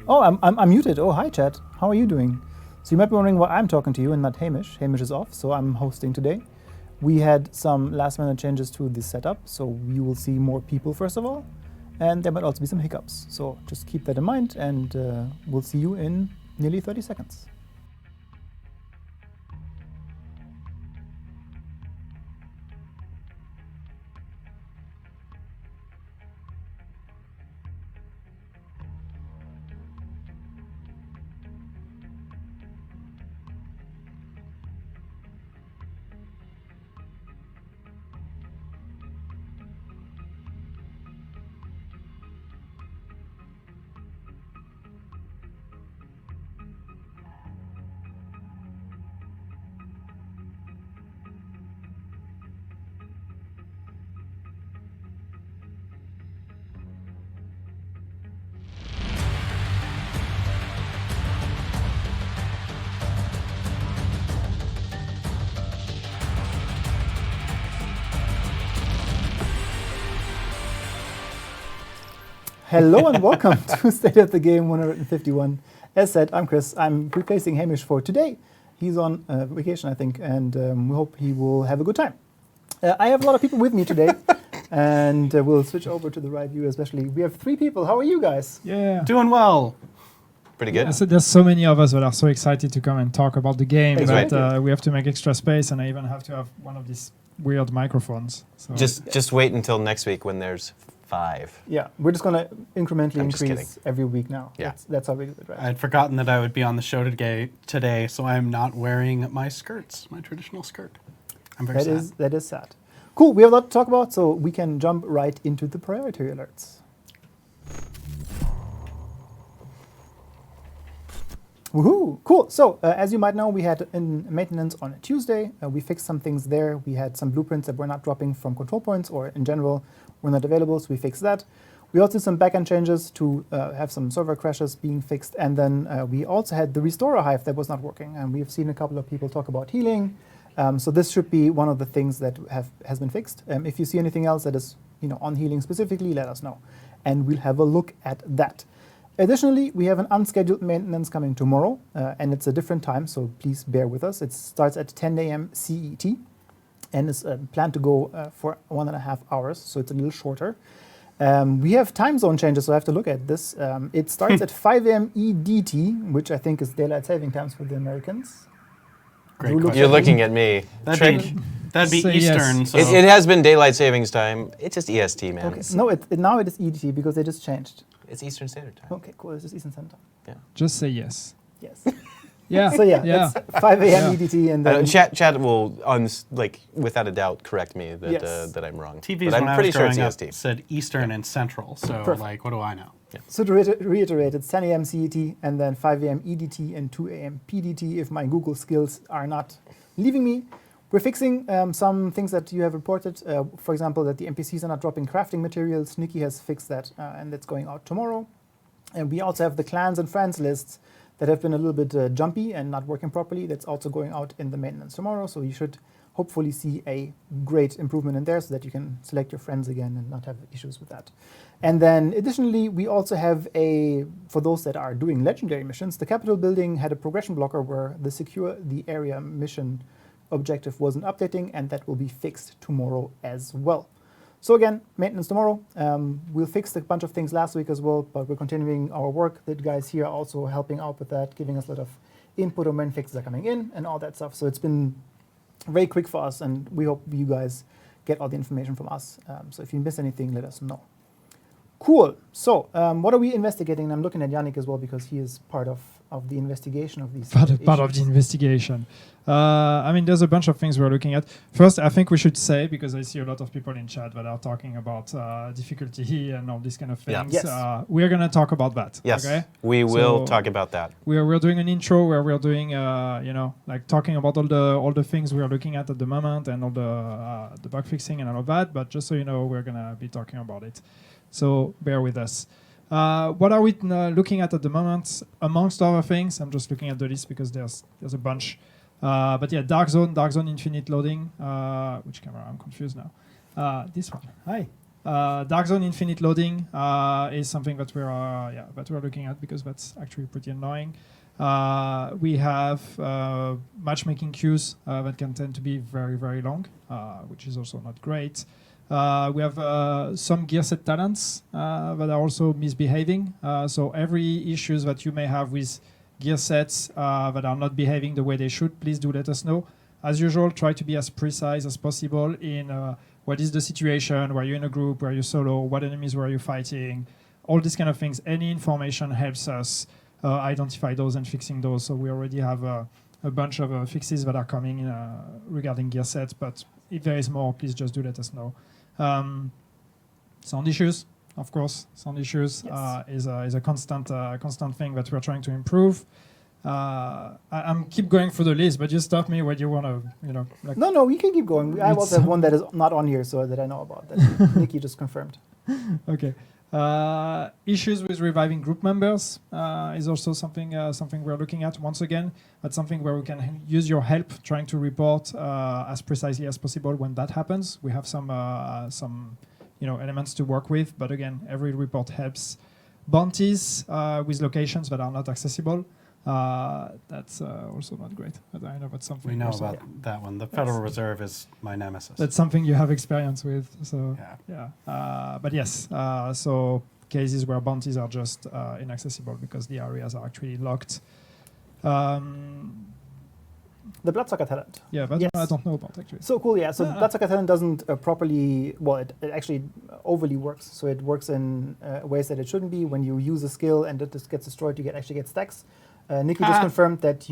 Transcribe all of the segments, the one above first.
Oh, I'm muted. Oh, hi, chat. How are you doing? So you might be wondering why I'm talking to you and not Hamish. Hamish is off, so I'm hosting today. We had some last-minute changes to the setup, so you will see more people first of all, and there might also be some hiccups. So just keep that in mind, and we'll see you in nearly 30 seconds. Hello and welcome to State of the Game 151. As said, I'm Chris. I'm replacing Hamish for today. He's on vacation, I think, and we hope he will have a good time. I have a lot of people with me today, and we'll switch over to the right view especially. We have 3 people. How are you guys? Yeah. Doing well. Pretty good. Yeah. So there's so many of us that are so excited to come and talk about the game Exactly. that we have to make extra space, and I even have to have one of these weird microphones. So Just wait until next week when there's 5. Yeah, we're just going to incrementally I'm just increase every week now. Yeah. That's how we do it, right? I had forgotten that I would be on the show today, so I'm not wearing my skirts, my traditional skirt. I'm very sad. That is sad. Cool, we have a lot to talk about, so we can jump right into the priority alerts. Woohoo! Cool. So, as you might know, we had in maintenance on a Tuesday. We fixed some things there. We had some blueprints that were not dropping from control points, or in general were not available, so we fixed that. We also did some backend changes to have some server crashes being fixed, and then we also had the Restorer Hive that was not working, and we've seen a couple of people talk about healing. So this should be one of the things that has been fixed. If you see anything else that is on healing specifically, let us know, and we'll have a look at that. Additionally, we have an unscheduled maintenance coming tomorrow, and it's a different time, so please bear with us. It starts at 10 a.m. CET, and is planned to go for 1.5 hours, so it's a little shorter. We have time zone changes, so I have to look at this. It starts at 5 a.m. EDT, which I think is daylight saving times for the Americans. Great question. You're looking at me. That'd be Say Eastern. yes. So It has been daylight savings time. It's just EST, man. Okay. No, now it is EDT because they just changed. It's Eastern Standard Time. Okay, cool. It's just Eastern Standard Time. just say yes. Yes. Yeah. So yeah, Yeah. it's 5 a.m. Yeah. EDT, and then Chat will, without a doubt, correct me that Yes. that I'm wrong. TVs but I'm when I pretty was sure it's growing up EST. said Eastern and Central, so Perfect. what do I know? So to reiterate, it's 10 a.m. CET, and then 5 a.m. EDT and 2 a.m. PDT if my Google skills are not leaving me. We're fixing some things that you have reported. For example, that the NPCs are not dropping crafting materials. Nikki has fixed that, and that's going out tomorrow. And we also have the clans and friends lists that have been a little bit jumpy and not working properly. That's also going out in the maintenance tomorrow. So you should hopefully see a great improvement in there so that you can select your friends again and not have issues with that. And then additionally, we also have for those that are doing legendary missions, the Capitol building had a progression blocker where the secure the area mission objective wasn't updating, and that will be fixed tomorrow as well. So again, maintenance tomorrow. We'll fix a bunch of things last week as well, but we're continuing our work. The guys here are also helping out with that, giving us a lot of input on when fixes are coming in and all that stuff. So it's been very quick for us, and we hope you guys get all the information from us. So if you miss anything, let us know. Cool. So what are we investigating? And I'm looking at Yannick as well because he is part of the investigation of these Part of the issues. investigation. There's a bunch of things we're looking at. First, I think we should say, because I see a lot of people in chat that are talking about difficulty and all these kind of Yeah. things. Yes. We're going to talk about that. Yes, Okay? we will So- talk about that. We're doing an intro where we're doing talking about all the things we are looking at the moment and all the bug fixing and all of that. But just so you know, we're gonna be talking about it. So bear with us. What are we looking at the moment? Amongst other things, I'm just looking at the list because there's a bunch. But yeah, Dark Zone Infinite Loading. Which camera? I'm confused now. This one. Hi. Dark Zone infinite loading is something that we're looking at because that's actually pretty annoying. We have matchmaking queues that can tend to be very, very long, which is also not great. We have some gear set talents that are also misbehaving. So every issues that you may have with gear sets that are not behaving the way they should, please do let us know. As usual, try to be as precise as possible in what is the situation, were you in a group, were you solo, what enemies were you fighting, all these kind of things. Any information helps us identify those and fixing those. So we already have a bunch of fixes that are coming regarding gear sets, but if there is more, please just do let us know. Sound issues, of course. Sound issues is a constant thing that we're trying to improve. I'm keep going through the list, but you stop me when you want to, like. No, we can keep going. I also have one that is not on here, so that I know about, that Nikki just confirmed. Okay. Issues with reviving group members is also something we're looking at. Once again, that's something where we can use your help trying to report as precisely as possible when that happens. We have some elements to work with, but again, every report helps. Bounties with locations that are not accessible. That's also not great. But I know that's something We know about that one. The Federal Reserve is my nemesis. That's something you have experience with. So but yes, so cases where bounties are just inaccessible because the areas are actually locked. The Bloodsucker talent. Yeah, but yes. I don't know about actually. So cool, yeah. So Bloodsucker talent doesn't properly, it actually overly works. So it works in ways that it shouldn't be. When you use a skill and it just gets destroyed, you actually get stacks. Nikki just confirmed that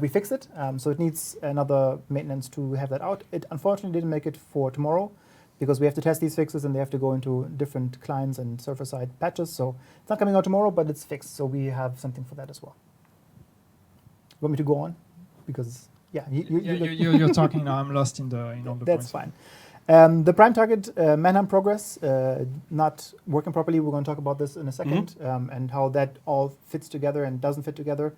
we fixed it. So it needs another maintenance to have that out. It unfortunately didn't make it for tomorrow because we have to test these fixes and they have to go into different clients and server-side patches. So it's not coming out tomorrow, but it's fixed. So we have something for that as well. Want me to go on? Because you're talking now. I'm lost in all the That's points. fine. The prime target manhunt progress not working properly. We're going to talk about this in a second, and how that all fits together and doesn't fit together.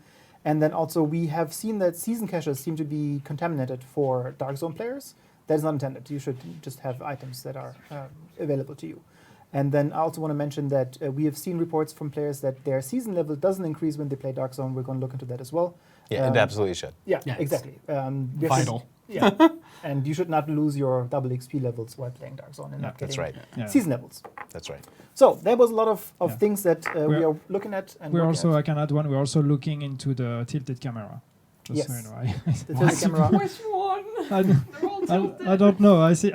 And then also we have seen that season caches seem to be contaminated for Dark Zone players. That is not intended. You should just have items that are available to you. And then I also want to mention that we have seen reports from players that their season level doesn't increase when they play Dark Zone. We're going to look into that as well. Yeah, it absolutely should. Yeah, exactly. Vital. And you should not lose your double XP levels while playing Dark Zone and not getting season levels. That's right. So there was a lot of things that we are looking at. And we're also, I can add one, we're also looking into the tilted camera. Yes. So you know, the tilted camera. Which one? They're all tilted. I don't know. I see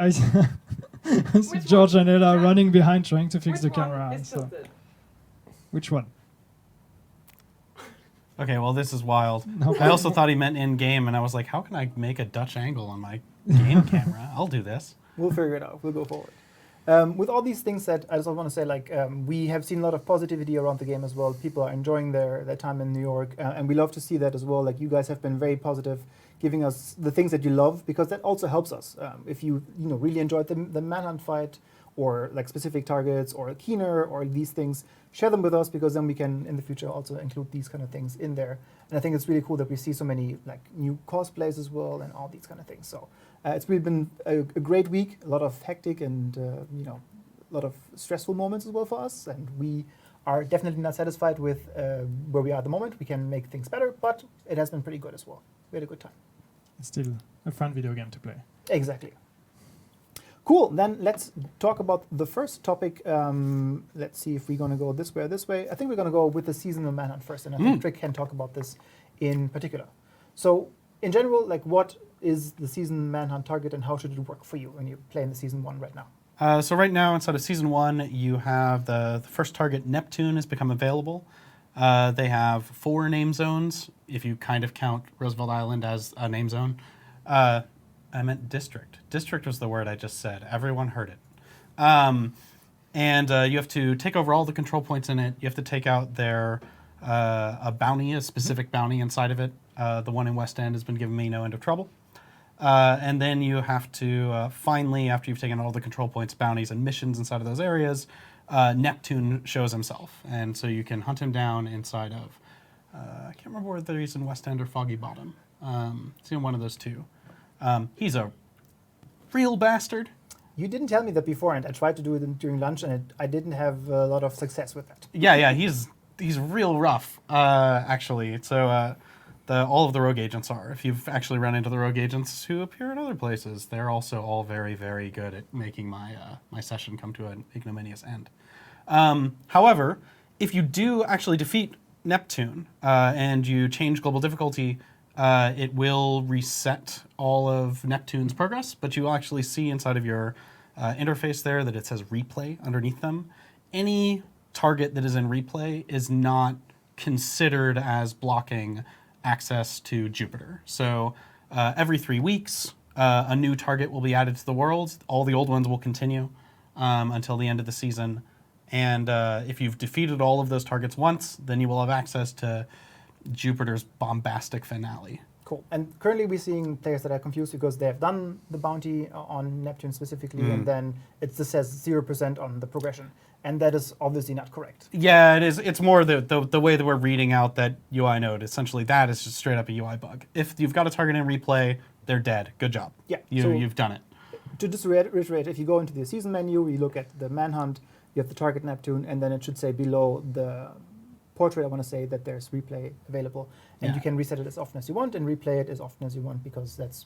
George and Ella running behind trying to fix the camera. Which one is tilted? Which one? Okay, well, this is wild. No. I also thought he meant in-game, and I was like, how can I make a Dutch angle on my game camera? I'll do this. We'll figure it out. We'll go forward. With all these things said, I just want to say, we have seen a lot of positivity around the game as well. People are enjoying their time in New York, and we love to see that as well. Like, you guys have been very positive, giving us the things that you love, because that also helps us. If you really enjoyed the manhunt fight, or like specific targets, or a keener, or these things, share them with us, because then we can in the future also include these kind of things in there. And I think it's really cool that we see so many new cosplays as well, and all these kind of things. So it's really been a great week, a lot of hectic and a lot of stressful moments as well for us. And we are definitely not satisfied with where we are at the moment. We can make things better, but it has been pretty good as well. We had a good time. It's still a fun video game to play. Exactly. Cool, then let's talk about the first topic. Let's see if we're going to go this way or this way. I think we're going to go with the seasonal manhunt first, and I think Trick can talk about this in particular. So, in general, what is the season manhunt target, and how should it work for you when you play in the season 1 right now? So right now, inside of Season 1, you have the first target, Neptune, has become available. They have 4 name zones, if you kind of count Roosevelt Island as a name zone. I meant district. District was the word I just said. Everyone heard it. And you have to take over all the control points in it. You have to take out their a bounty, a specific bounty inside of it. The one in West End has been giving me no end of trouble. And then you have to finally, after you've taken all the control points, bounties, and missions inside of those areas, Neptune shows himself. And so you can hunt him down inside of, I can't remember whether he's in West End or Foggy Bottom. It's in one of those two. He's a real bastard. You didn't tell me that beforehand. I tried to do it during lunch, and I didn't have a lot of success with that. Yeah, he's real rough, actually. So all of the rogue agents are. If you've actually run into the rogue agents who appear in other places, they're also all very, very good at making my my session come to an ignominious end. However, if you do actually defeat Neptune and you change global difficulty, it will reset all of Neptune's progress, but you will actually see inside of your interface there that it says replay underneath them. Any target that is in replay is not considered as blocking access to Jupiter. So every 3 weeks, a new target will be added to the world. All the old ones will continue until the end of the season. And if you've defeated all of those targets once, then you will have access to Jupiter's bombastic finale. Cool. And currently we're seeing players that are confused because they have done the bounty on Neptune specifically, and then it just says 0% on the progression. And that is obviously not correct. Yeah, it is. It's more the way that we're reading out that UI node. Essentially, that is just straight up a UI bug. If you've got a target in replay, they're dead. Good job. Yeah. You've done it. To just reiterate, if you go into the season menu, you look at the manhunt, you have the target Neptune, and then it should say below the portrait, I want to say that there's replay available. And you can reset it as often as you want and replay it as often as you want, because that's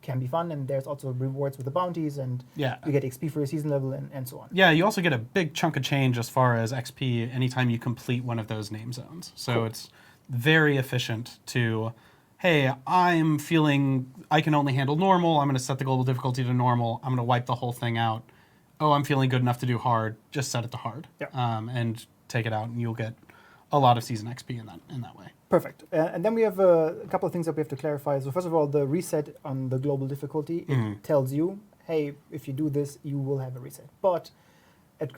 can be fun. And there's also rewards with the bounties, and you get XP for your season level and so on. Yeah, you also get a big chunk of change as far as XP anytime you complete one of those name zones. So it's very efficient to, hey, I'm feeling I can only handle normal. I'm going to set the global difficulty to normal. I'm going to wipe the whole thing out. Oh, I'm feeling good enough to do hard. Just set it to hard, and take it out, and you'll get a lot of season XP in that way. Perfect. And then we have a couple of things that we have to clarify. So first of all, the reset on the global difficulty, it tells you, hey, if you do this, you will have a reset. But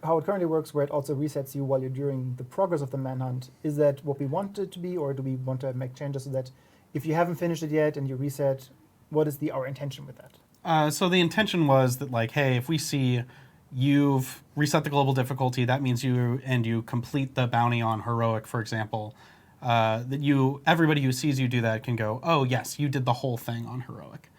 how it currently works, where it also resets you while you're during the progress of the manhunt, is that what we want it to be, or do we want to make changes so that if you haven't finished it yet and you reset, what is our intention with that? So the intention was that, like, hey, if we see you've reset the global difficulty, that means you complete the bounty on heroic, for example, that everybody who sees you do that can go, oh yes, you did the whole thing on heroic.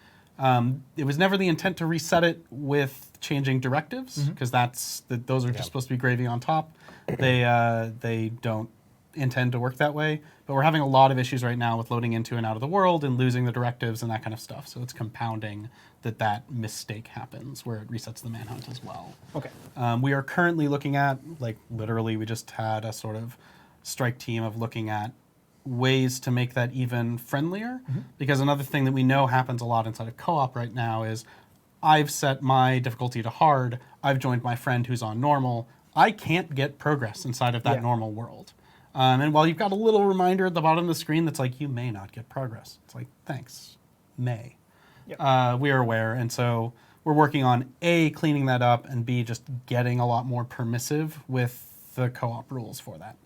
It was never the intent to reset it with changing directives, because those are just supposed to be gravy on top. They don't intend to work that way, but we're having a lot of issues right now with loading into and out of the world and losing the directives and that kind of stuff. So it's compounding that mistake happens where it resets the manhunt as well. Okay. We are currently looking at, like, literally we just had a sort of strike team of looking at ways to make that even friendlier, because another thing that we know happens a lot inside of co-op right now is I've set my difficulty to hard, I've joined my friend who's on normal, I can't get progress inside of that normal world. And while you've got a little reminder at the bottom of the screen that's like, you may not get progress, it's like, thanks, may. We are aware, and so we're working on A, cleaning that up, and B, just getting a lot more permissive with the co-op rules for that.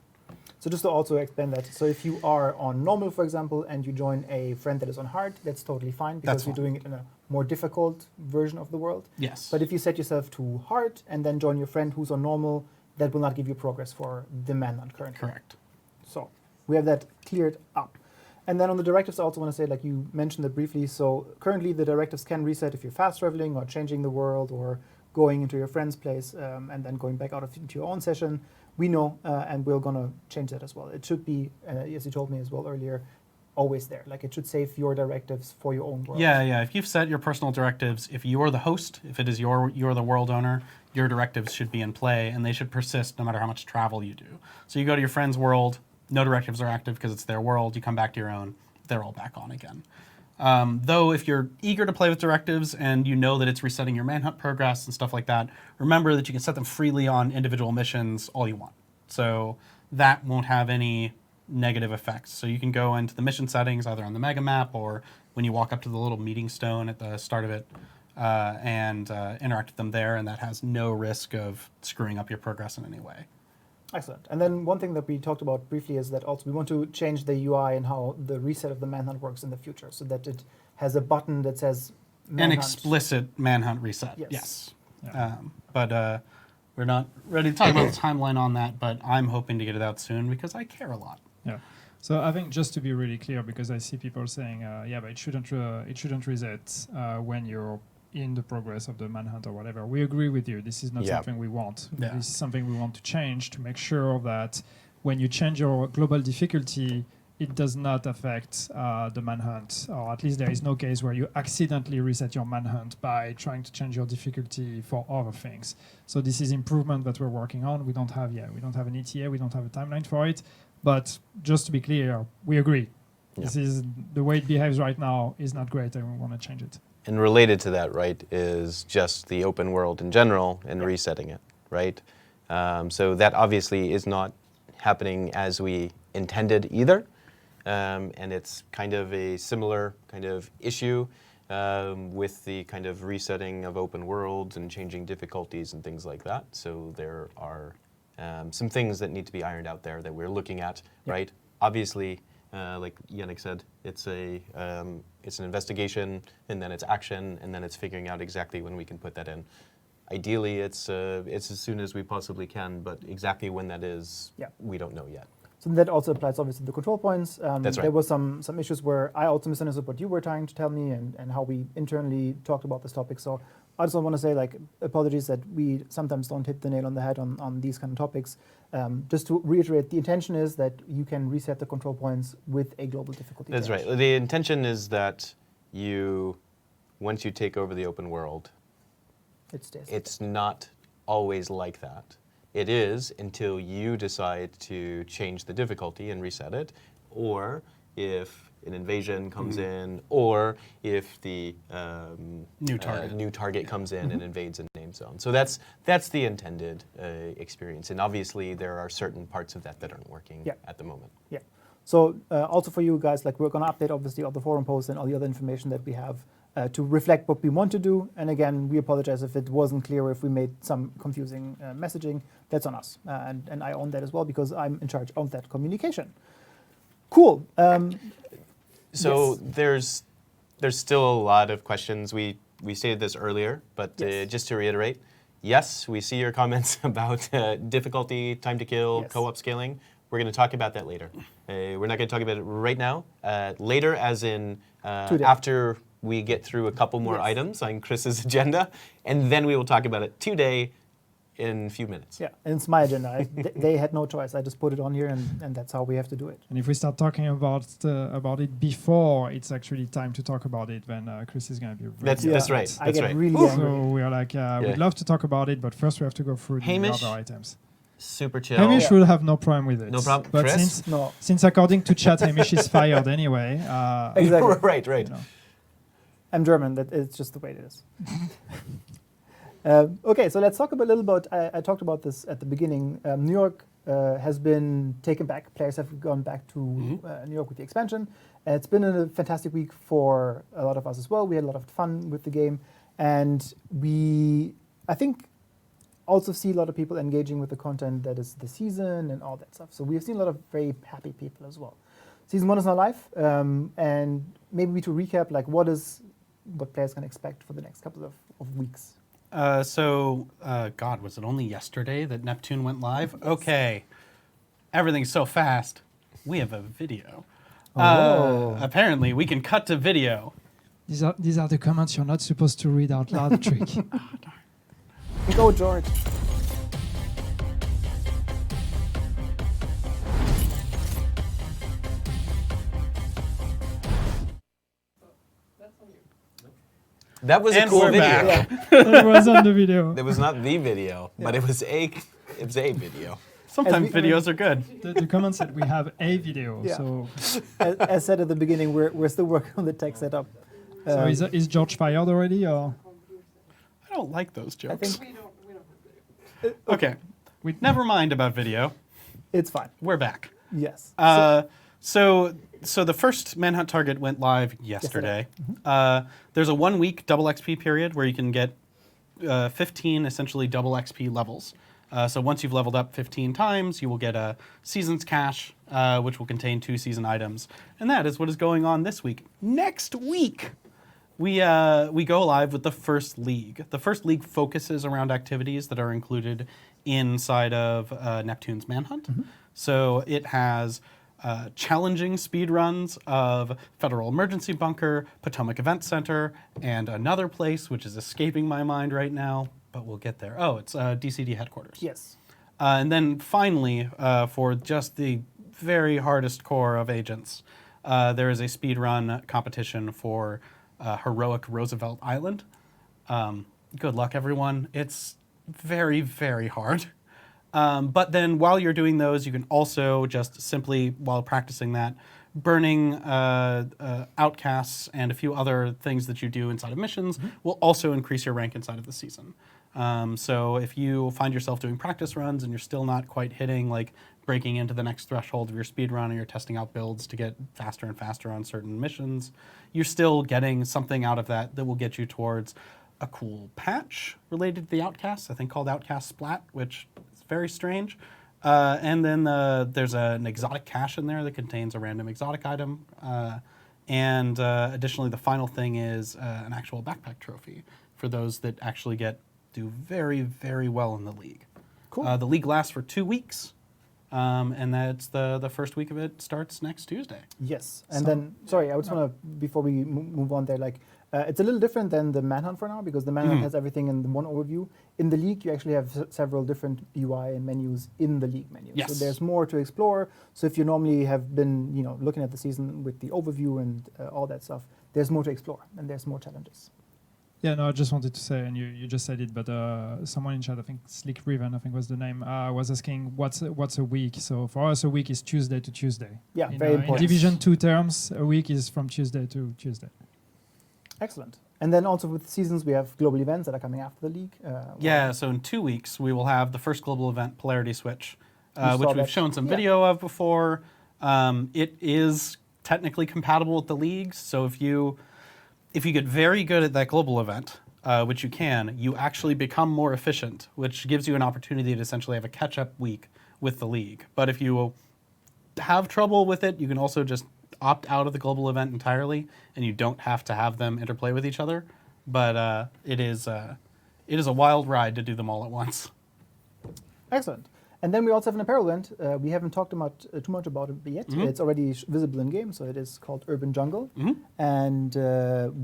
So just to also explain that, so if you are on normal, for example, and you join a friend that is on hard, that's totally fine, because you're doing it in a more difficult version of the world. Yes. But if you set yourself to hard and then join your friend who's on normal, that will not give you progress for the manhunt currently. Correct. So we have that cleared up. And then on the directives, I also want to say, like you mentioned it briefly, so currently the directives can reset if you're fast traveling or changing the world or going into your friend's place and then going back out into your own session. We know, and we're going to change that as well. It should be, as you told me as well earlier, always there. Like, it should save your directives for your own world. Yeah. If you've set your personal directives, if you're the host, if it is you're the world owner, your directives should be in play, and they should persist no matter how much travel you do. So you go to your friend's world, no directives are active because it's their world. You come back to your own, they're all back on again. Though if you're eager to play with directives and you know that it's resetting your manhunt progress and stuff like that, remember that you can set them freely on individual missions all you want. So that won't have any negative effects. So you can go into the mission settings either on the mega map or when you walk up to the little meeting stone at the start of it and interact with them there, and that has no risk of screwing up your progress in any way. Excellent. And then one thing that we talked about briefly is that also we want to change the UI and how the reset of the manhunt works in the future, so that it has a button that says manhunt. An explicit manhunt reset, yes. Yeah. But we're not ready to talk about the timeline on that, but I'm hoping to get it out soon because I care a lot. Yeah. So I think just to be really clear, because I see people saying, yeah, but it shouldn't reset when you're in the progress of the manhunt or whatever. We agree with you. This is not Yeah. something we want. Yeah. This is something we want to change to make sure that when you change your global difficulty, it does not affect the manhunt, or at least there is no case where you accidentally reset your manhunt by trying to change your difficulty for other things. So this is improvement that we're working on. We don't have an ETA, we don't have a timeline for it. But just to be clear, we agree. Yeah. This is the way it behaves right now is not great, and we want to change it. And related to that, right, is just the open world in general and resetting it, right? So that obviously is not happening as we intended either. And it's kind of a similar kind of issue with the kind of resetting of open worlds and changing difficulties and things like that. So there are some things that need to be ironed out there that we're looking at, right? Obviously, like Yannick said, it's an investigation, and then it's action, and then it's figuring out exactly when we can put that in. Ideally, it's as soon as we possibly can, but exactly when that is, we don't know yet. So that also applies obviously to the control points. That's right. There was some issues where I also misunderstood what you were trying to tell me and how we internally talked about this topic. So I just want to say, like, apologies that we sometimes don't hit the nail on the head on these kind of topics. Just to reiterate, the intention is that you can reset the control points with a global difficulty. That's change. right. The intention is that once you take over the open world, It stays. it's not always like that. It is until you decide to change the difficulty and reset it, or if an invasion comes in, or if the New target comes in and invades a name zone. So that's the intended experience. And obviously there are certain parts of that aren't working at the moment. Yeah. So also for you guys, like, we're going to update obviously all the forum posts and all the other information that we have to reflect what we want to do. And again, we apologize if it wasn't clear, if we made some confusing messaging. That's on us. And I own that as well because I'm in charge of that communication. Cool. So there's still a lot of questions. We stated this earlier, but just to reiterate, yes, we see your comments about difficulty, time to kill, co-op scaling. We're going to talk about that later. We're not going to talk about it right now. Later, as in after we get through a couple more items on Chris's agenda, and then we will talk about it today in a few minutes. Yeah, and it's my agenda. They had no choice. I just put it on here, and that's how we have to do it. And if we start talking about it before it's actually time to talk about it, then Chris is going to be really That's right. I That's get right. really angry. So we are like, we'd love to talk about it, but first we have to go through Hamish? the other items. Super chill. Hamish will have no problem with it. No problem. But Chris? since according to chat, Hamish is fired anyway. Exactly. Right. You know. I'm German. It's just the way it is. Okay, so let's talk a little about. I talked about this at the beginning. New York has been taken back. Players have gone back to New York with the expansion. It's been a fantastic week for a lot of us as well. We had a lot of fun with the game, and I think, also see a lot of people engaging with the content that is the season and all that stuff. So we've seen a lot of very happy people as well. Season 1 is now live, and maybe to recap, like, what players can expect for the next couple of weeks. God, was it only yesterday that Neptune went live? Okay. Everything's so fast. We have a video. Apparently, we can cut to video. These are the comments you're not supposed to read out loud, Trick. Go, George. That was a And cool we're video. back. That was on the video. It was not the video, but it was a video. Sometimes videos are good. The comment said we have a video. Yeah. So As said at the beginning, we're still working on the tech setup. is George fired already, or? I don't like those jokes. think- We don't. Okay. Never mind about video. It's fine. We're back. Yes. So the first Manhunt target went live yesterday. There's a 1 week double XP period where you can get 15 essentially double XP levels. So once you've leveled up 15 times, you will get a Seasons Cache, which will contain 2 season items. And that is what is going on this week. Next week, we go live with the first league. The first league focuses around activities that are included inside of Neptune's Manhunt. So it has challenging speed runs of Federal Emergency Bunker, Potomac Event Center, and another place which is escaping my mind right now, but we'll get there. Oh, it's DCD headquarters. Yes. And then finally, for just the very hardest core of agents, there is a speedrun competition for heroic Roosevelt Island. Good luck, everyone. It's very, very hard. But then while you're doing those, you can also just simply, while practicing that, burning outcasts and a few other things that you do inside of missions will also increase your rank inside of the season. So if you find yourself doing practice runs and you're still not quite hitting, like breaking into the next threshold of your speed run, and you're testing out builds to get faster and faster on certain missions, you're still getting something out of that that will get you towards a cool patch related to the outcasts, I think called Outcast Splat, which is very strange. And then there's an exotic cache in there that contains a random exotic item. And additionally, the final thing is an actual backpack trophy for those that actually do very, very well in the league. Cool. The league lasts for 2 weeks, and that's the first week of it starts next Tuesday. Yes, and then sorry, I just want to before we move on there, like it's a little different than the Manhunt for now because the Manhunt has everything in the one overview. In the league, you actually have several different UI and menus in the league menu. Yes. So there's more to explore. So if you normally have been, looking at the season with the overview and all that stuff, there's more to explore and there's more challenges. Yeah, no, I just wanted to say, and you just said it, but someone in chat, I think Slick Riven, I think was the name, was asking what's a week. So for us, a week is Tuesday to Tuesday. Yeah, very important. In Division 2 terms, a week is from Tuesday to Tuesday. Excellent. And then also with seasons, we have global events that are coming after the league. Yeah, so in 2 weeks, we will have the first global event, Polarity Switch, saw which we've that. shown some Yeah. video of before. It is technically compatible with the leagues, so if you get very good at that global event, which you can, you actually become more efficient, which gives you an opportunity to essentially have a catch-up week with the league. But if you have trouble with it, you can also just opt out of the global event entirely, and you don't have to have them interplay with each other. But it is a wild ride to do them all at once. Excellent. And then we also have an apparel event. We haven't talked too much about it yet. It's already visible in game, so it is called Urban Jungle. And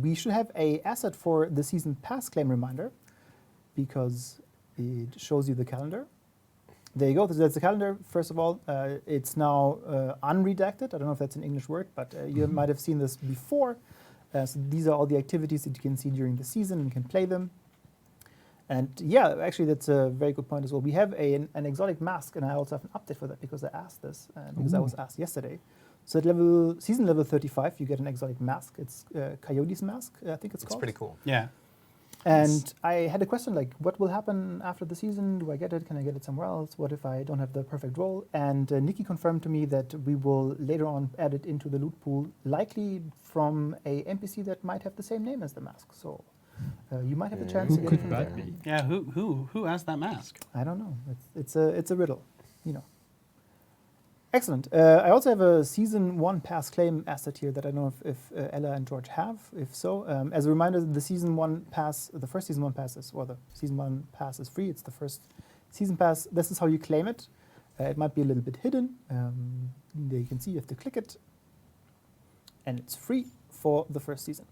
we should have a asset for the season pass claim reminder because it shows you the calendar. There you go. That's the calendar. First of all, it's now unredacted. I don't know if that's an English word, but you might have seen this before. So these are all the activities that you can see during the season and you can play them. And yeah, actually, that's a very good point as well. We have an exotic mask, and I also have an update for that because I asked this, because I was asked yesterday. So at season level 35, you get an exotic mask. It's Coyote's mask, I think it's It's called. pretty cool. Yeah. And I had a question like, what will happen after the season? Do I get it? Can I get it somewhere else? What if I don't have the perfect role? And Nikki confirmed to me that we will later on add it into the loot pool, likely from a NPC that might have the same name as the mask. So you might have a chance to Who get it could from that there. be? Yeah, who has that mask? I don't know. It's a riddle, Excellent. I also have a season 1 pass claim asset here that I don't know if Ella and George have. If so, as a reminder, the season 1 pass, the first season 1 pass is, or the season 1 pass is free. It's the first season pass. This is how you claim it. It might be a little bit hidden. There you can see you have to click it, and it's free for the first season.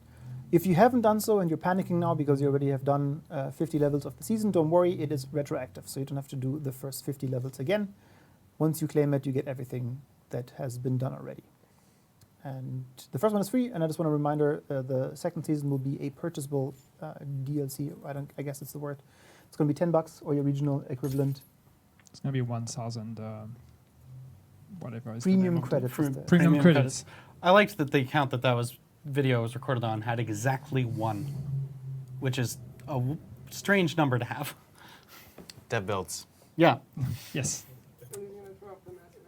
If you haven't done so and you're panicking now because you already have done 50 levels of the season, don't worry, it is retroactive, so you don't have to do the first 50 levels again. Once you claim it, you get everything that has been done already. And the first one is free, and I just want a reminder, the second season will be a purchasable DLC, I guess it's the word. It's going to be $10 or your regional equivalent. It's going to be 1,000, whatever. is the Premium name of the- credits. Premium credits. I liked that the account that video was recorded on had exactly 1, which is a strange number to have. Dev builds. Yeah. Yes. Somebody's gonna throw up the massive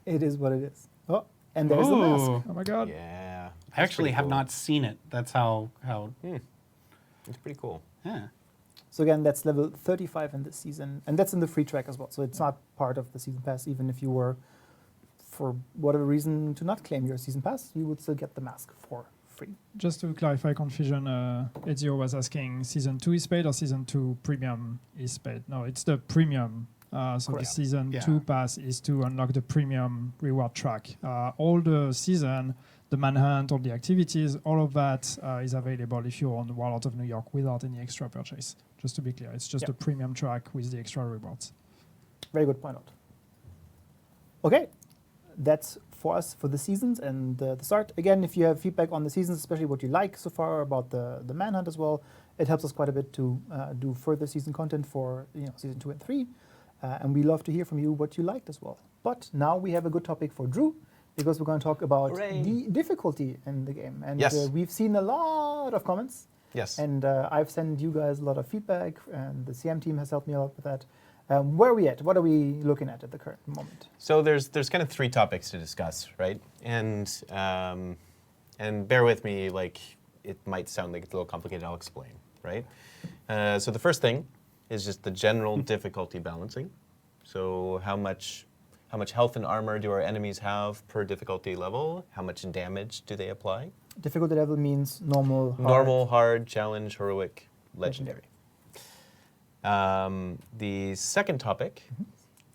end. It is what it is. Oh, and there's the mask. Ooh. Oh my god. Yeah. I actually pretty have cool. not seen it. That's how It's pretty cool. yeah. So again, that's level 35 in this season, and that's in the free track as well. So it's not part of the season pass, even if you were, for whatever reason, to not claim your season pass, you would still get the mask for free. Just to clarify confusion, Ezio was asking season 2 is paid or season 2 premium is paid. No, it's the premium So the Correct. season Yeah. 2 pass is to unlock the premium reward track. All the season, the manhunt, all the activities, all of that is available if you're on Warlords of New York without any extra purchase. Just to be clear, it's just Yeah. a premium track with the extra rewards. Very good point out. Okay, that's for us for the seasons and the start. Again, if you have feedback on the seasons, especially what you like so far about the manhunt as well, it helps us quite a bit to do further season content for season 2 and 3. And we love to hear from you what you liked as well. But now we have a good topic for Drew, because we're going to talk about Hooray. the difficulty in the game. And Yes. we've seen a lot of comments. Yes. And I've sent you guys a lot of feedback, and the CM team has helped me a lot with that. Where are we at? What are we looking at the current moment? So there's kind of 3 topics to discuss, right? And bear with me, like it might sound like it's a little complicated. I'll explain, right? So the first thing is just the general difficulty balancing. So how much health and armor do our enemies have per difficulty level? How much damage do they apply? Difficulty level means normal, hard. Normal, hard, challenge, heroic, legendary. The second topic,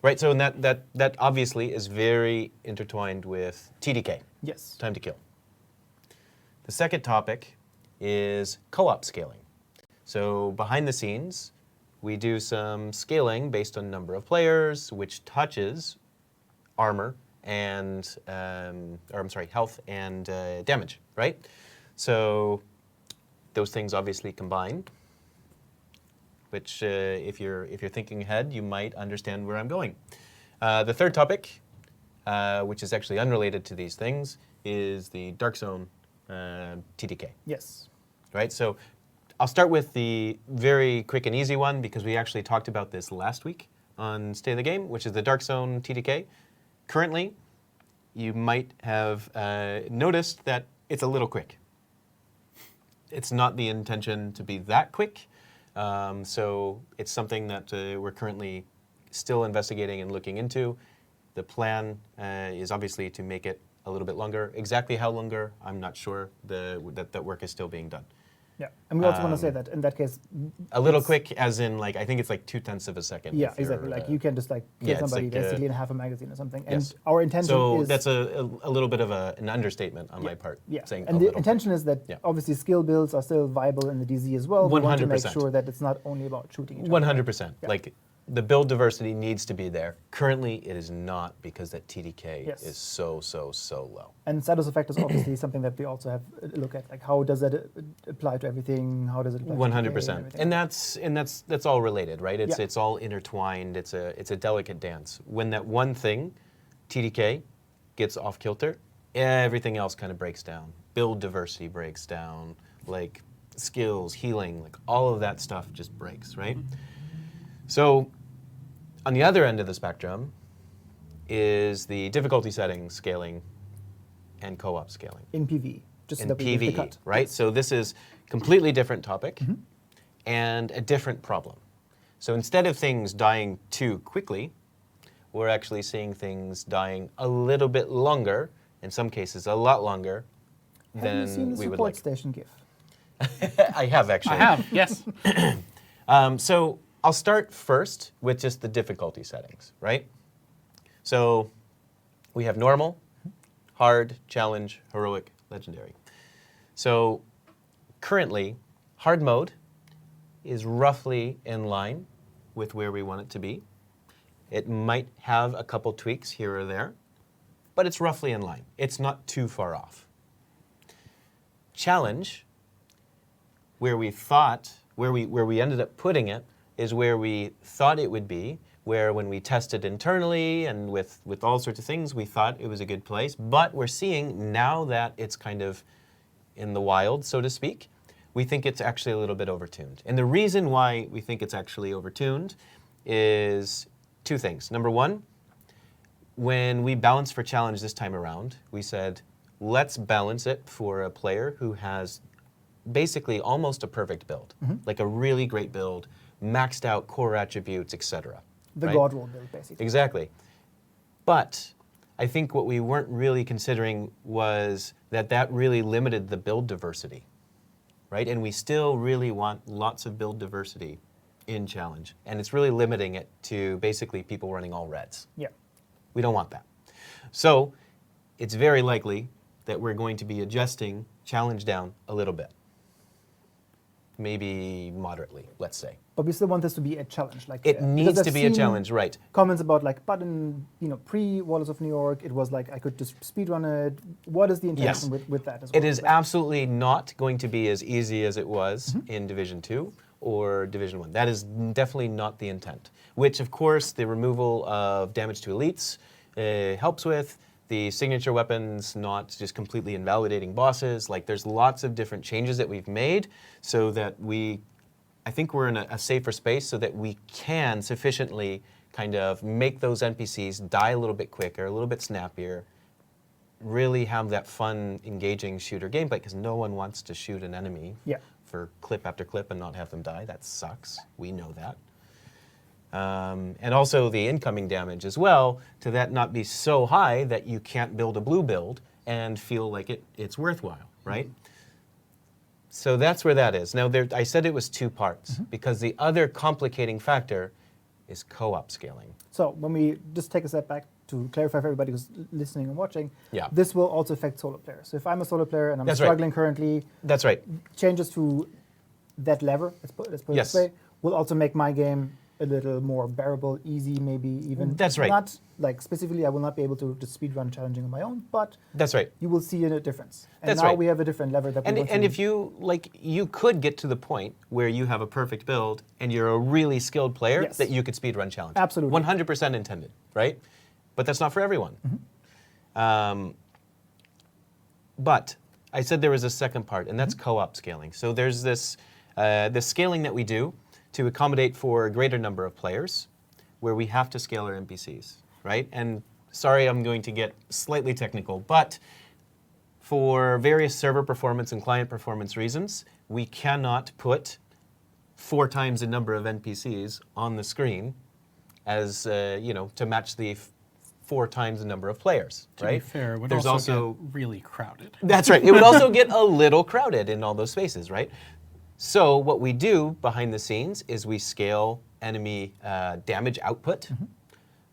right? So that obviously is very intertwined with TDK, Yes. time to kill. The second topic is co-op scaling. So behind the scenes, we do some scaling based on number of players, which touches armor and, health and damage, right? So those things obviously combine, which if you're thinking ahead, you might understand where I'm going. The third topic, which is actually unrelated to these things, is the Dark Zone TDK, Yes. right? So I'll start with the very quick and easy one, because we actually talked about this last week on Stay in the Game, which is the Dark Zone TDK. Currently, you might have noticed that it's a little quick. It's not the intention to be that quick. So it's something that we're currently still investigating and looking into. The plan is obviously to make it a little bit longer. Exactly how longer, I'm not sure. That work is still being done. Yeah. And we also want to say that in that case, A little it's- quick, as in like I think it's like 0.2 of a second. Yeah, if you're, exactly. Like you can just like kill yeah, it's somebody like, basically in half a magazine or something. And yes. our intention So is that's a little bit of an understatement on my part. yeah. Saying And a the little intention is that Yeah. obviously skill builds are still viable in the DZ as well. We want to make 100%. sure that it's not only about shooting each other. 100%. Yeah. Like the build diversity needs to be there. Currently, it is not, because that TDK Yes. is so low. And status effect is obviously something that we also have a look at. Like how does that apply to everything? How does it apply to 100%. everything? And that's all related, right? It's Yeah. it's all intertwined. It's a delicate dance. When that one thing, TDK, gets off kilter, everything else kind of breaks down. Build diversity breaks down, like skills, healing, like all of that stuff just breaks, right? So on the other end of the spectrum is the difficulty settings scaling and co-op scaling. in PV. Just so In that we give the PvE, cut. right? So this is completely different topic and a different problem. So instead of things dying too quickly, we're actually seeing things dying a little bit longer, in some cases a lot longer, Have you than seen the we would support like. station GIF? I have actually. I have, yes. So I'll start first with just the difficulty settings, right? So we have normal, hard, challenge, heroic, legendary. So currently, hard mode is roughly in line with where we want it to be. It might have a couple tweaks here or there, but it's roughly in line. It's not too far off. Challenge, where we ended up putting it, is where we thought it would be, where when we tested internally and with all sorts of things, we thought it was a good place. But we're seeing now that it's kind of in the wild, so to speak, we think it's actually a little bit overtuned. And the reason why we think it's actually overtuned is 2 things. Number one, when we balanced for challenge this time around, we said, let's balance it for a player who has basically almost a perfect build, like a really great build, maxed out core attributes, etc. The right? God roll build, basically. Exactly. But I think what we weren't really considering was that really limited the build diversity, right? And we still really want lots of build diversity in challenge, and it's really limiting it to basically people running all reds. Yeah. We don't want that. So it's very likely that we're going to be adjusting challenge down a little bit. Maybe moderately, let's say. But we still want this to be a challenge. Like It because needs I've to be a seen challenge, right? Comments about like, but in pre-Wallets of New York, it was like I could just speedrun it. What is the intention with that as well? It is absolutely not going to be as easy as it was in Division 2 or Division 1. That is definitely not the intent, which of course the removal of damage to elites helps with. The signature weapons not just completely invalidating bosses. Like there's lots of different changes that we've made so that I think we're in a safer space so that we can sufficiently kind of make those NPCs die a little bit quicker, a little bit snappier, really have that fun, engaging shooter gameplay, because no one wants to shoot an enemy for clip after clip and not have them die. That sucks. We know that. And also the incoming damage as well, to that not be so high that you can't build a blue build and feel like it's worthwhile, right? So that's where that is. Now, I said it was 2 parts, because the other complicating factor is co-op scaling. So when we just take a step back to clarify for everybody who's listening and watching, Yeah. this will also affect solo players. So if I'm a solo player and I'm That's right. struggling currently, That's right. changes to that lever, let's put it Yes. this way, will also make my game a little more bearable, easy, maybe even. That's right. Not like specifically, I will not be able to just speedrun challenging on my own, but That's right. you will see a difference. And That's now right. we have a different lever that we want And to if you could get to the point where you have a perfect build and you're a really skilled player Yes. that you could speedrun challenge. Absolutely. 100% intended, right? But that's not for everyone. But I said there was a second part, and that's co-op scaling. So there's this scaling that we do to accommodate for a greater number of players, where we have to scale our NPCs, right? And sorry, I'm going to get slightly technical, but for various server performance and client performance reasons, we cannot put 4 times the number of NPCs on the screen as, to match the 4 times the number of players, To right? be fair, it would There's also get really crowded. That's right. It would also get a little crowded in all those spaces, right? So what we do behind the scenes is we scale enemy damage output,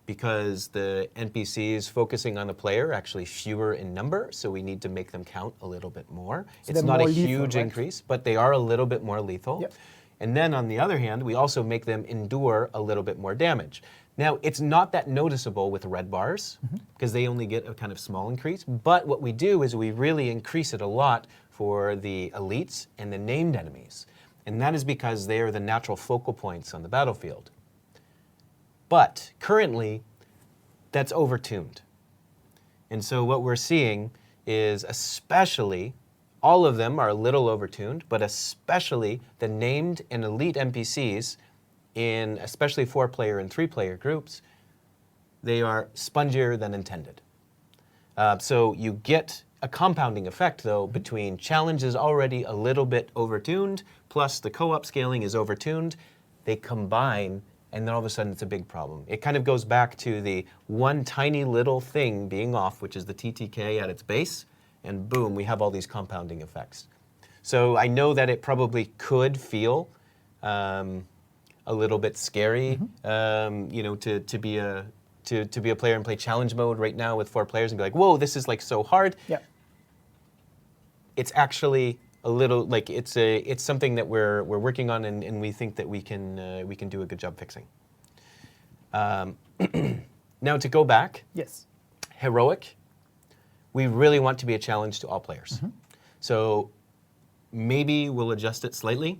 because the NPCs focusing on the player are actually fewer in number, so we need to make them count a little bit more. So It's they're not a more lethal, huge right? increase, but they are a little bit more lethal. Yep. And then on the other hand, we also make them endure a little bit more damage. Now, it's not that noticeable with red bars, because they only get a kind of small increase, but what we do is we really increase it a lot for the elites and the named enemies. And that is because they are the natural focal points on the battlefield. But currently, that's overtuned. And so what we're seeing is, especially, all of them are a little overtuned, but especially the named and elite NPCs in especially 4-player and 3-player groups, they are spongier than intended. So you get a compounding effect, though, between challenge is already a little bit overtuned, plus the co-op scaling is overtuned. They combine, and then all of a sudden it's a big problem. It kind of goes back to the one tiny little thing being off, which is the TTK at its base, and boom, we have all these compounding effects. So I know that it probably could feel a little bit scary, to be a player and play challenge mode right now with 4 players and be like, whoa, this is like so hard. Yeah. It's actually a little like it's something that we're working on, and we think that we can do a good job fixing. Now to go back, Yes. heroic, we really want to be a challenge to all players. So maybe we'll adjust it slightly,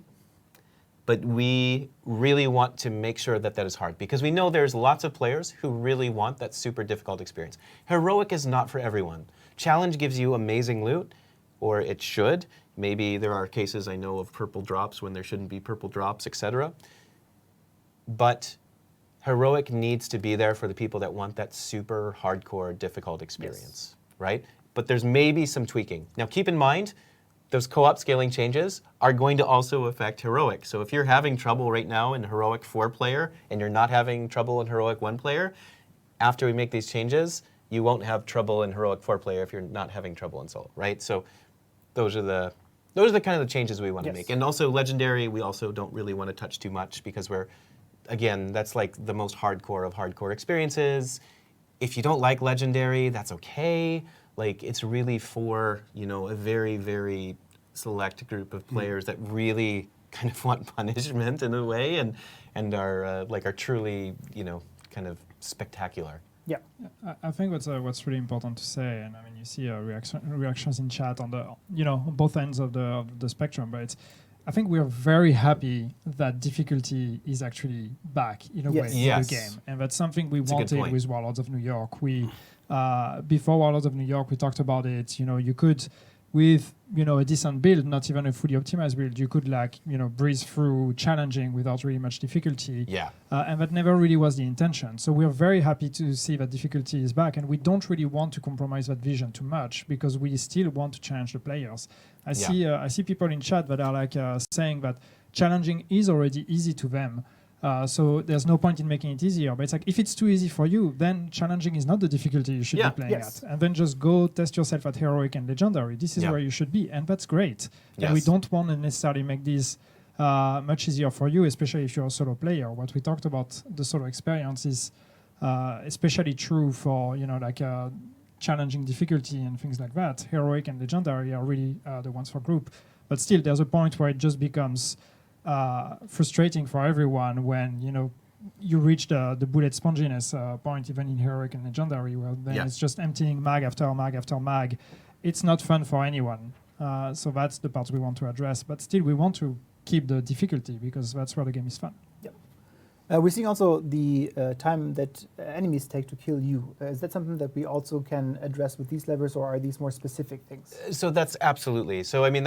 but we really want to make sure that that is hard, because we know there's lots of players who really want that super difficult experience. Heroic is not for everyone. Challenge gives you amazing loot, or it should. Maybe there are cases I know of purple drops when there shouldn't be purple drops, etc. But heroic needs to be there for the people that want that super hardcore difficult experience, right? But there's maybe some tweaking. Now keep in mind, those co-op scaling changes are going to also affect heroic. So if you're having trouble right now in heroic 4-player and you're not having trouble in heroic 1-player, after we make these changes, you won't have trouble in heroic 4-player if you're not having trouble in solo, right? So those are the Those are the kind of the changes we want to Yes. make. And also legendary, we also don't really want to touch too much because we're, again, that's like the most hardcore of hardcore experiences. If you don't like legendary, that's okay. Like it's really for, you know, a very, very select group of players that really kind of want punishment in a way and are like are truly, you know, kind of spectacular. Yeah. I think what's really important to say, and I mean you see reactions in chat on the on both ends of the spectrum, but I think we are very happy that difficulty is actually back in a Yes. way in Yes. the game, and that's something we That's a good wanted point. with Warlords of New York. We before Warlords of New York, we talked about it. You know, you could with a decent build, not even a fully optimized build, you could breeze through challenging without really much difficulty. Yeah. And that never really was the intention. So we're very happy to see that difficulty is back, and we don't really want to compromise that vision too much because we still want to challenge the players. I see people in chat that are saying that challenging is already easy to them. So there's no point in making it easier. But it's like if it's too easy for you, then challenging is not the difficulty you should Yeah. be playing Yes. at. And then just go test yourself at heroic and legendary. This is Yeah. where you should be, and that's great. And we Yes. don't want to necessarily make these much easier for you, especially if you're a solo player. What we talked about, the solo experience, is especially true for challenging difficulty and things like that. Heroic and legendary are really the ones for group. But still, there's a point where it just becomes frustrating for everyone when you reach the bullet sponginess point, even in heroic and legendary, where then Yeah. it's just emptying mag after mag after mag. It's not fun for anyone. So that's the part we want to address. But still, we want to keep the difficulty because that's where the game is fun. We're seeing also the time that enemies take to kill you. Is that something that we also can address with these levers, or are these more specific things? So that's absolutely. So I mean,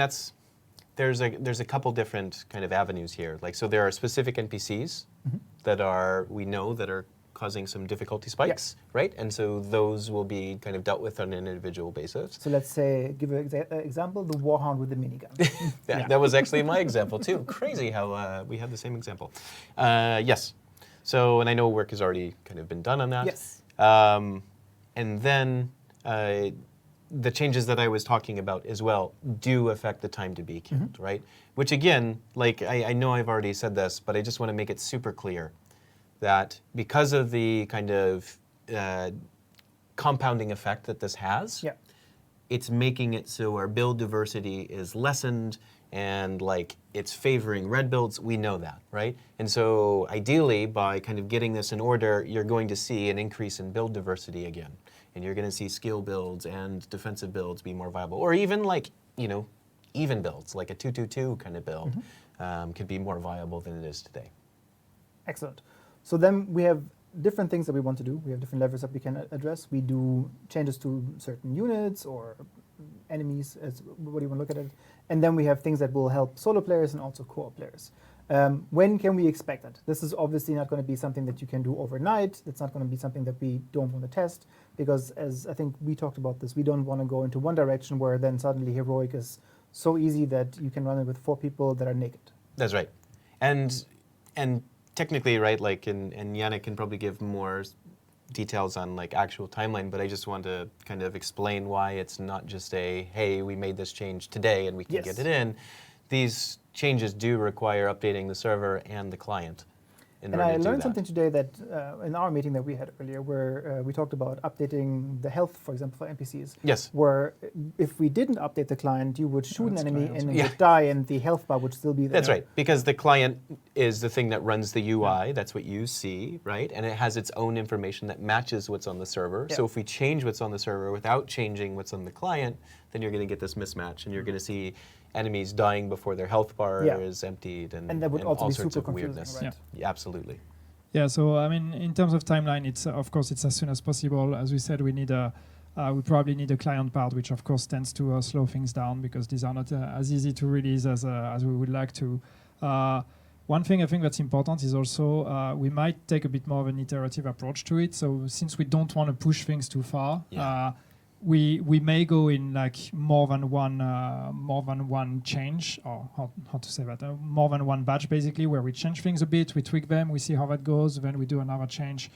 there's a couple different kind of avenues here. Like, so there are specific NPCs that are causing some difficulty spikes, right? And so those will be kind of dealt with on an individual basis. So let's say, give an example, the Warhound with the minigun. That was actually my example too. Crazy how we had the same example. Yes. So, and I know work has already kind of been done on that. Yes. And then the changes that I was talking about as well do affect the time to be killed, right? Which again, like I know I've already said this, but I just want to make it super clear that because of the kind of compounding effect that this has, Yeah. it's making it so our build diversity is lessened and like it's favoring red builds. We know that, right? And so ideally, by kind of getting this in order, you're going to see an increase in build diversity again. And you're going to see skill builds and defensive builds be more viable. Or even like, even builds, like a 2-2-2 kind of build could be more viable than it is today. Excellent. So then we have different things that we want to do. We have different levers that we can address. We do changes to certain units or enemies, as what do you want to look at it. And then we have things that will help solo players and also co-op players. When can we expect that? This is obviously not going to be something that you can do overnight. It's not going to be something that we don't want to test because, as I think we talked about this, we don't want to go into one direction where then suddenly heroic is so easy that you can run it with 4 people that are naked. That's right. And technically, right, like, and Yannick can probably give more details on like actual timeline, but I just want to kind of explain why it's not just hey, we made this change today and we can Yes. get it in. These changes do require updating the server and the client in And order I to do learned that. something today that in our meeting that we had earlier, where we talked about updating the health, for example, for NPCs. Yes. Where if we didn't update the client, you would shoot an that's enemy client. and it Yeah. would die, and the health bar would still be there. That's right, because the client is the thing that runs the UI. That's what you see, right? And it has its own information that matches what's on the server. Yeah. So if we change what's on the server without changing what's on the client, then you're going to get this mismatch, and you're going to see enemies dying before their health bar Yeah. is emptied, and And that would also all be sorts super of confusing, weirdness. right? Yeah, absolutely. Yeah, so I mean, in terms of timeline, it's of course it's as soon as possible. As we said, we probably need a client part, which of course tends to slow things down because these are not as easy to release as we would like to. One thing I think that's important is also we might take a bit more of an iterative approach to it. So since we don't want to push things too far, Yeah. we may go in like more than one change, or how to say that, more than one batch basically, where we change things a bit, we tweak them, we see how that goes, then we do another change,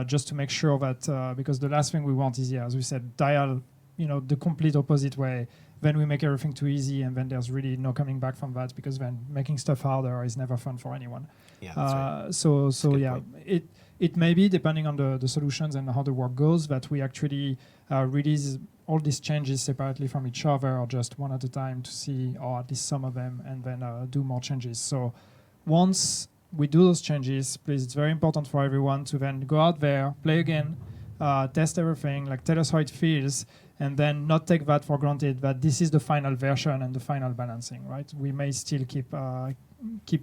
just to make sure that because the last thing we want is, as we said, dial the complete opposite way then we make everything too easy, and then there's really no coming back from that, because then making stuff harder is never fun for anyone. Yeah, that's right. So good yeah, point. it may be, depending on the solutions and how the work goes, that we actually release all these changes separately from each other, or just one at a time to see, or at least some of them, and then do more changes. So once we do those changes, please, it's very important for everyone to then go out there, play again, test everything, like tell us how it feels, and then not take that for granted that this is the final version and the final balancing, right? We may still keep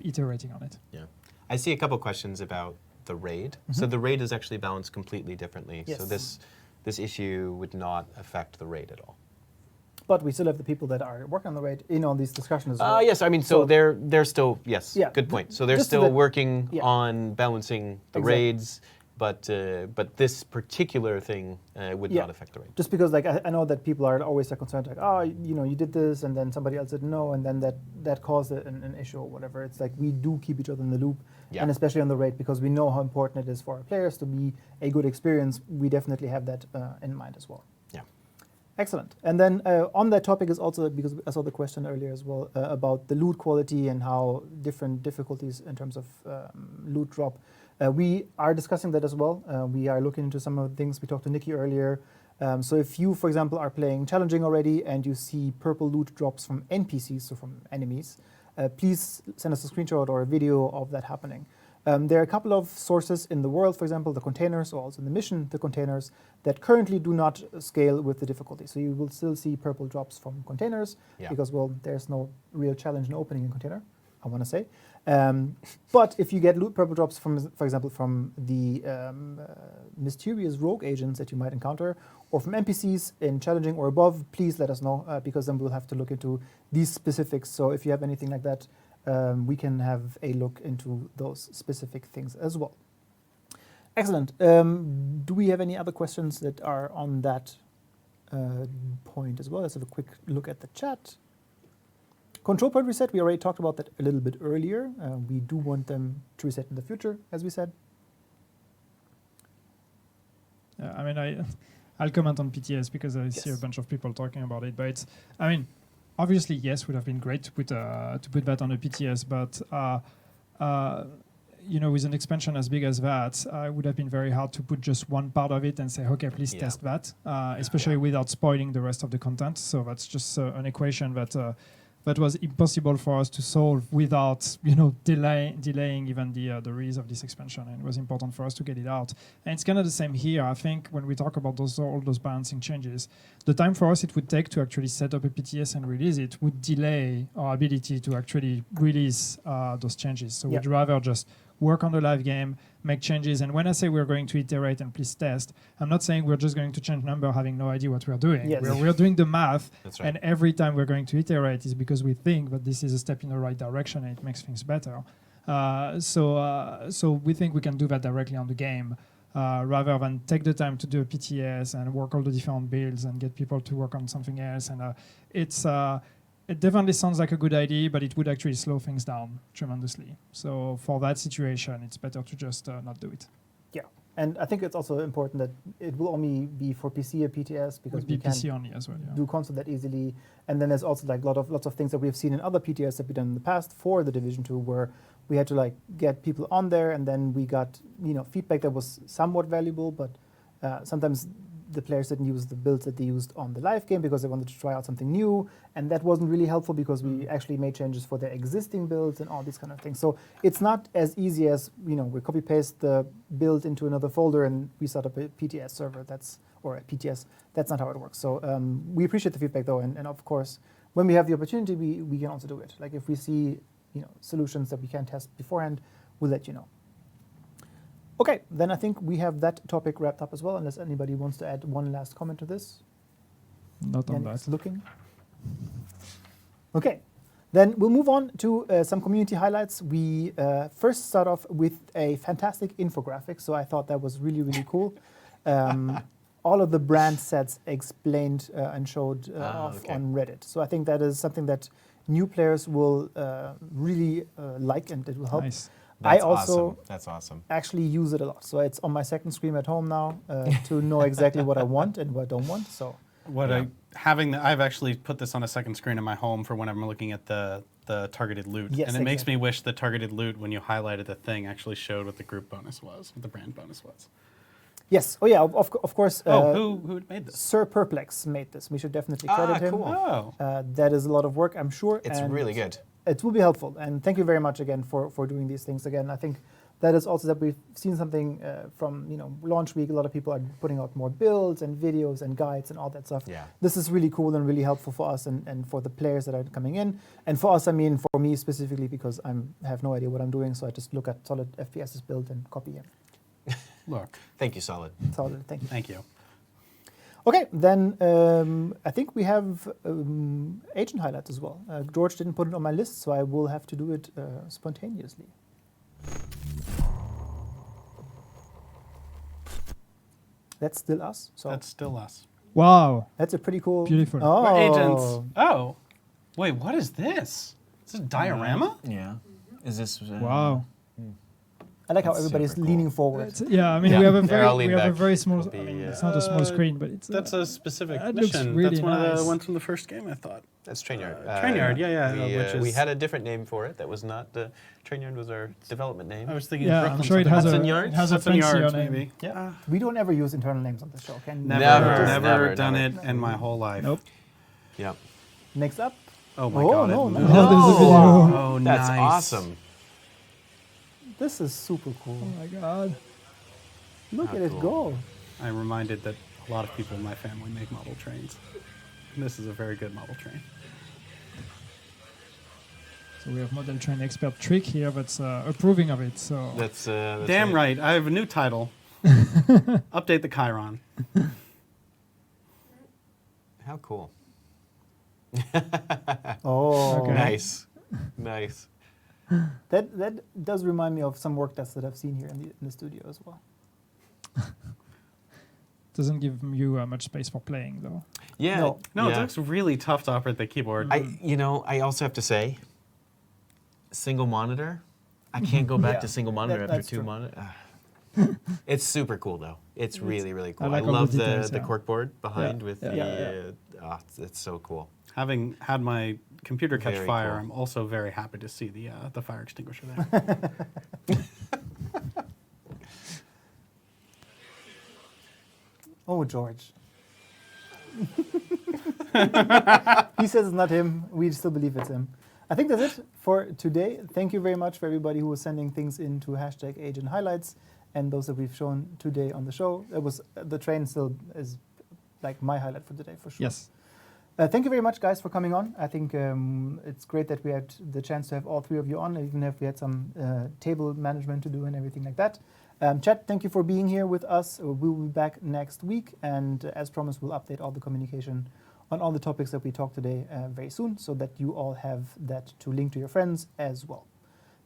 iterating on it. Yeah. I see a couple questions about the raid. So the raid is actually balanced completely differently. Yes. So this issue would not affect the raid at all. But we still have the people that are working on the raid in on these discussions as well. Yes, I mean, so they're still, yes, Yeah, good point. So they're just so still that- working yeah. on balancing the Exactly. raids, but this particular thing would Yeah. not affect the raid. Just because, like, I know that people are always so concerned, like, oh, you know, you did this, and then somebody else didn't know, and then that caused an issue or whatever. It's like we do keep each other in the loop, Yeah. and especially on the raid, because we know how important it is for our players to be a good experience. We definitely have that in mind as well. Yeah. Excellent. And then on that topic is also, because I saw the question earlier as well, about the loot quality and how different difficulties in terms of loot drop. We are discussing that as well. We are looking into some of the things. We talked to Nikki earlier. So if you, for example, are playing challenging already and you see purple loot drops from NPCs, so from enemies, please send us a screenshot or a video of that happening. There are a couple of sources in the world, for example, the containers, or also in the mission, the containers, that currently do not scale with the difficulty. So you will still see purple drops from containers, Yeah. because, well, there's no real challenge in opening a container, I want to say. But if you get purple drops from, for example, from the mysterious rogue agents that you might encounter, or from NPCs in challenging or above, please let us know, because then we'll have to look into these specifics. So if you have anything like that, we can have a look into those specific things as well. Excellent. Do we have any other questions that are on that point as well? Let's have a quick look at the chat. Control point reset, we already talked about that a little bit earlier. We do want them to reset in the future, as we said. I mean, I'll comment on PTS because I see a bunch of people talking about it. But it's, I mean, obviously, yes, would have been great to put that on a PTS, but you know, with an expansion as big as that, it would have been very hard to put just one part of it and say, okay, please test that, especially without spoiling the rest of the content. So that's just an equation that was impossible for us to solve without, you know, delaying even the release of this expansion. And it was important for us to get it out. And it's kind of the same here. I think when we talk about all those balancing changes, the time for us it would take to actually set up a PTS and release it would delay our ability to actually release those changes. So we'd rather just work on the live game, make changes. And when I say we're going to iterate and please test, I'm not saying we're just going to change number having no idea what we're doing. Yes. We're doing the math. That's right. And every time we're going to iterate is because we think that this is a step in the right direction and it makes things better. So we think we can do that directly on the game rather than take the time to do a PTS and work all the different builds and get people to work on something else. And it definitely sounds like a good idea, but it would actually slow things down tremendously. So for that situation, it's better to just not do it. Yeah, and I think it's also important that it will only be for PC a PTS, because Would be we can PC only as well. Yeah. do console that easily. And then there's also like lots of things that we've seen in other PTS that we've done in the past for the Division 2, where we had to like get people on there, and then we got, you know, feedback that was somewhat valuable, but sometimes the players didn't use the builds that they used on the live game because they wanted to try out something new, and that wasn't really helpful because we actually made changes for their existing builds and all these kind of things. So it's not as easy as, you know, we copy paste the build into another folder and we set up a PTS server. Or a PTS. That's not how it works. So we appreciate the feedback though, and of course, when we have the opportunity, we can also do it. Like if we see, you know, solutions that we can test beforehand, we'll let you know. Okay, then I think we have that topic wrapped up as well, unless anybody wants to add one last comment to this. Not on Yannick's that. looking. Okay, then we'll move on to some community highlights. We first start off with a fantastic infographic, so I thought that was really, really cool. All of the brand sets explained and showed off on Reddit. So I think that is something that new players will really like, and it will help. Nice. I also That's awesome. actually use it a lot. So it's on my second screen at home now to know exactly what I want and what I don't want. So What Yeah. I've actually put this on a second screen in my home for when I'm looking at the targeted loot, Yes, and it makes exactly. me wish the targeted loot, when you highlighted the thing, actually showed what the group bonus was, what the brand bonus was. Yes. Oh yeah. Of course. Who made this? Sir Perplex made this. We should definitely credit him. cool. Oh, That is a lot of work, I'm sure. It's and really good. It will be helpful. And thank you very much again for doing these things again. I think that is also that we've seen something from launch week. A lot of people are putting out more builds and videos and guides and all that stuff. Yeah. This is really cool and really helpful for us and for the players that are coming in. And for us, I mean, for me specifically, because I have no idea what I'm doing, so I just look at Solid FPS's build and copy him. look, Thank you, Solid. Solid, thank you. thank you. Okay, then I think we have agent highlights as well. George didn't put it on my list, so I will have to do it spontaneously. That's still us. So That's still us. Wow. that's a pretty cool. Beautiful. Oh, We're agents. Oh, wait, what is this? Is this a diorama? Yeah. Is this? Wow. I like how That's everybody's super cool. leaning forward. Yeah, I mean, Yeah. we have a Yeah, very, I'll lean back. small. It'll be, I mean, it's not a small screen, but it's. That's a specific that looks mission. really That's one of nice. the ones from the first game, I thought. That's Trainyard. Trainyard, yeah, which We is- had a different name for it. That was not Trainyard was our development name. I was thinking Yeah, Brooklyn I'm sure it something. has Hudson a Yards? it has a Hudson fancier Yards, name. maybe. Yeah. We don't ever use internal names on the show, can we? Never, Never, never done never. it in my whole life. Nope. Yeah. Next up. Oh my Oh, god. no, it no. moved. Oh, there's a video. Oh, That's nice. awesome. This is super cool. Oh my god. Look How at it cool. go. I'm reminded that a lot of people in my family make model trains. And this is a very good model train. So we have model train expert Trick here that's approving of it. So That's Damn right. I have a new title. Update the Chiron. How cool. Oh, Okay. Nice. Nice. that does remind me of some work that I've seen here in the studio as well. doesn't give you much space for playing though. Yeah. No. No, yeah. it looks really tough to operate the keyboard. I also have to say, single monitor. I can't go back Yeah, to single monitor after that's two true. monitors. It's super cool though. It's really really cool. I, like all the love the details, the yeah. corkboard behind with yeah, the. yeah. It's so cool. Having had my computer catch Very fire, cool. I'm also very happy to see the fire extinguisher there. Oh, George. He says it's not him. We still believe it's him. I think that's it for today. Thank you very much for everybody who was sending things into hashtag Agent Highlights and those that we've shown today on the show. It was the train still is like my highlight for today for sure. Yes. Thank you very much, guys, for coming on. I think it's great that we had the chance to have all three of you on, even if we had some table management to do and everything like that. Chat, thank you for being here with us. We'll be back next week, and as promised, we'll update all the communication on all the topics that we talked today very soon, so that you all have that to link to your friends as well.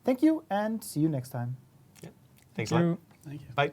Thank you, and see you next time. Thanks a Thank lot. you. Thank you. Bye.